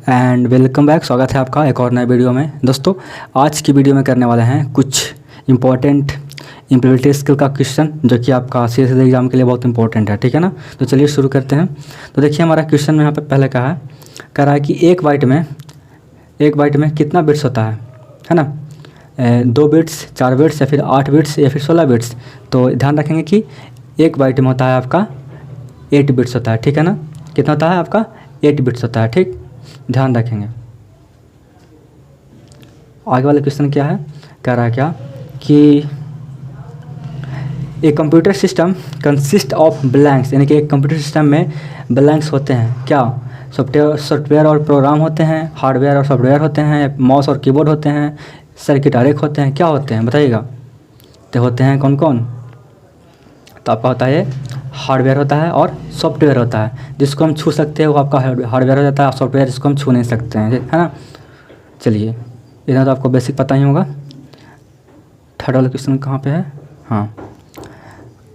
And welcome back. स्वागत है आपका एक और नए वीडियो में। दोस्तों आज की वीडियो में करने वाले हैं कुछ इंपॉर्टेंट एम्प्लॉयबिलिटी स्किल का क्वेश्चन जो कि आपका CSL एग्जाम के लिए बहुत इंपॉर्टेंट है। ठीक है ना, तो चलिए शुरू करते हैं। तो देखिए हमारा क्वेश्चन में यहाँ पे पहले कह रहा है कि एक बाइट में कितना बिट्स होता है ना। 2 बिट्स, 4 बिट्स या फिर 8 बिट्स या फिर 16 बिट्स। तो ध्यान रखेंगे कि एक बाइट में होता है आपका 8 बिट्स होता है। ठीक है ना, कितना होता है आपका 8 बिट्स होता है। ठीक, ध्यान रखेंगे। आगे वाला क्वेश्चन क्या है, कह रहा है क्या कि एक computer system consist of blanks, यानी कि एक कंप्यूटर सिस्टम में ब्लैंक्स होते हैं। क्या सॉफ्टवेयर और प्रोग्राम होते हैं, हार्डवेयर और सॉफ्टवेयर होते हैं, माउस और कीबोर्ड होते हैं, सर्किट आरेख होते हैं, क्या होते हैं बताइएगा। तो होते हैं कौन कौन। तो आपका होता है हार्डवेयर होता है और सॉफ्टवेयर होता है। जिसको हम छू सकते हैं वो आपका हार्डवेयर हो जाता है, सॉफ्टवेयर जिसको हम छू नहीं सकते हैं, है ना। चलिए इतना तो आपको बेसिक पता ही होगा। थर्ड वाला क्वेश्चन कहाँ पे है, हाँ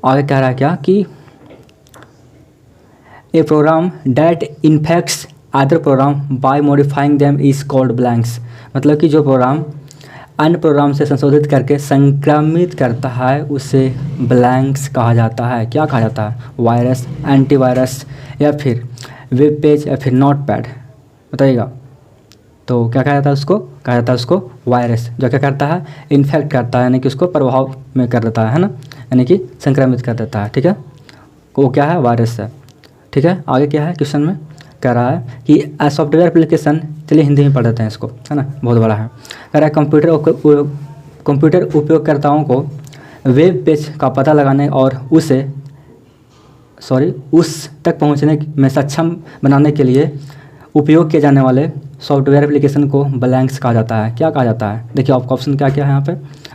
आगे कह रहा है क्या कि a program that infects other program by modifying them is called blanks. मतलब कि जो प्रोग्राम अन्य प्रोग्राम से संशोधित करके संक्रमित करता है उसे ब्लैंक्स कहा जाता है। क्या कहा जाता है, वायरस, एंटीवायरस या फिर वेब पेज या फिर नोटपैड, बताइएगा। तो क्या कहा जाता है उसको, कहा जाता है उसको वायरस। जो क्या करता है, इन्फेक्ट करता है, यानी कि उसको प्रभाव में कर देता है ना, यानी कि संक्रमित कर देता है। ठीक है, वो क्या है, वायरस है। ठीक है, आगे क्या है क्वेश्चन में कह रहा है कि सॉफ्टवेयर एप्लीकेशन, चलिए हिंदी में पढ़ देते हैं इसको, है ना, बहुत बड़ा है। कह रहा है कंप्यूटर उपयोगकर्ताओं को वेब पेज का पता लगाने और उस तक पहुंचने में सक्षम बनाने के लिए उपयोग किए जाने वाले सॉफ्टवेयर एप्लीकेशन को ब्लैंक्स कहा जाता है। क्या कहा जाता है, देखिए आपका ऑप्शन क्या क्या है यहाँ पे।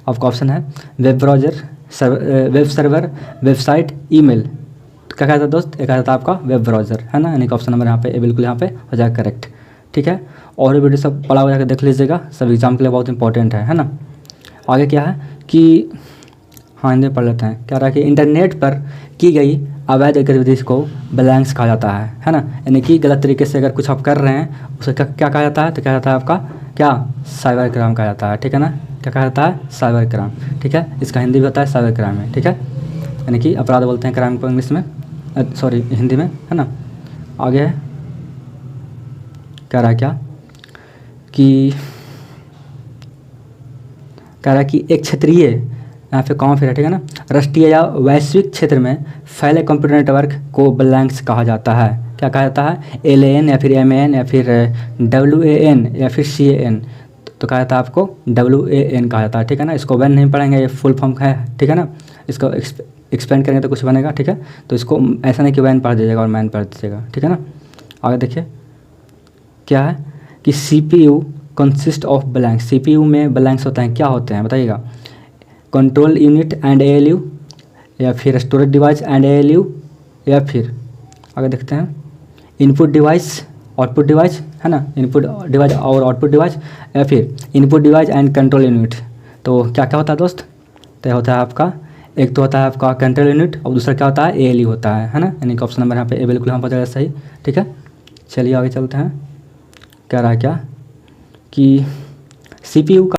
आपका ऑप्शन है web browser, web server, website, email. तो क्या कहता है दोस्त, एक कहता है आपका वेब ब्राउज़र, है ना, यानी कि ऑप्शन नंबर यहाँ पे बिल्कुल यहाँ पे हो जाएगा करेक्ट। ठीक है, और ये वीडियो सब पढ़ा हुआ देख लीजिएगा, सब एग्जाम के लिए बहुत इंपॉर्टेंट है ना। आगे क्या है कि हाँ हिंदी पढ़ लेते हैं। कह रहा है कि इंटरनेट पर की गई अवैध गतिविधि को ब्लैंक्स कहा जाता है ना, यानी कि गलत तरीके से अगर कुछ आप कर रहे हैं उसे क्या कहा जाता है, तो क्या जाता है आपका क्या, साइबर क्राइम कहा जाता है। ठीक है ना, क्या कहा जाता है, साइबर क्राइम। ठीक है, इसका हिंदी भी होता है साइबर क्राइम है। ठीक है, यानी कि अपराध बोलते हैं क्राइम को इंग्लिश में, सॉरी हिंदी में, है ना। आगे है कह रहा है क्या कि कह रहा है कि एक क्षेत्रीय, यहाँ पे कॉमा फिर है, ठीक है ना, राष्ट्रीय या वैश्विक क्षेत्र में फैले कंप्यूटर नेटवर्क को ब्लैंक्स कहा जाता है। क्या कहा जाता है, LAN या फिर MAN या फिर WAN या फिर CAN। तो कहा जाता है आपको WAN कहा जाता है। ठीक है ना, इसको वैन नहीं पढ़ेंगे, ये फुल फॉर्म है। ठीक है ना, इसको एक्सपेंड करेंगे तो कुछ बनेगा। ठीक है, तो इसको ऐसा नहीं कि वैन पढ़ दीजिएगा और मैन पढ़ दीजिएगा। ठीक है ना, आगे देखिए क्या है कि CPU consist of blanks. CPU में ब्लैंक्स होते हैं, क्या होते हैं बताइएगा। कंट्रोल यूनिट एंड ALU या फिर स्टोरेज डिवाइस एंड ALU या फिर आगे देखते हैं इनपुट डिवाइस, आउटपुट डिवाइस, है ना, इनपुट डिवाइस और आउटपुट डिवाइस या फिर input device and control unit. तो क्या क्या होता है दोस्त, तो होता है आपका एक तो होता है आपका कंट्रोल यूनिट और दूसरा क्या होता है, ALU होता है ना, यानी कि ऑप्शन नंबर यहाँ पे बिल्कुल यहाँ पर जाएगा सही। ठीक है, चलिए आगे चलते हैं। कह रहा है क्या कि CPU का